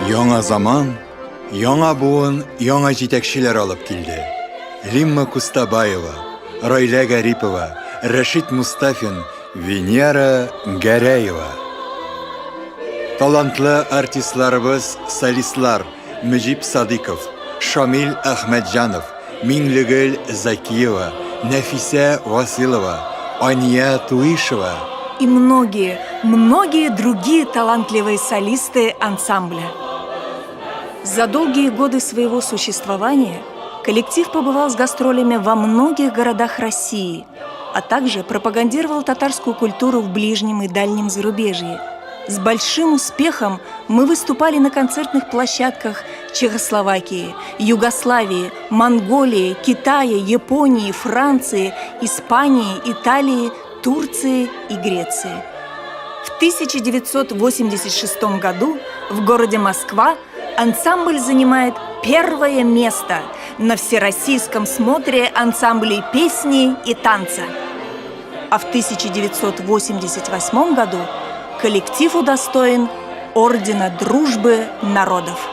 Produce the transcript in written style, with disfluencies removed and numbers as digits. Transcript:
Яңа заман, яңа буын, яңа җитәкчеләр алып килде. Лимма Кустабаева, Райля Гарипова, Рашид Мустафин, Венера Гәрәева. Талантлы артистларыбыз, солистлар Мөҗип Садыйков, Шамил Әхмәтҗанов, Миңлегөл Закиева, Нәфисә Василова, Ания Туишева и многие другие талантливые солисты ансамбля. За долгие годы своего существования коллектив побывал с гастролями во многих городах России, а также пропагандировал татарскую культуру в ближнем и дальнем зарубежье. С большим успехом мы выступали на концертных площадках Чехословакии, Югославии, Монголии, Китая, Японии, Франции, Испании, Италии, Турции и Греции. В 1986 году в городе Москва ансамбль занимает первое место на всероссийском смотре ансамблей песни и танца. А в 1988 году коллектив удостоен Ордена Дружбы Народов.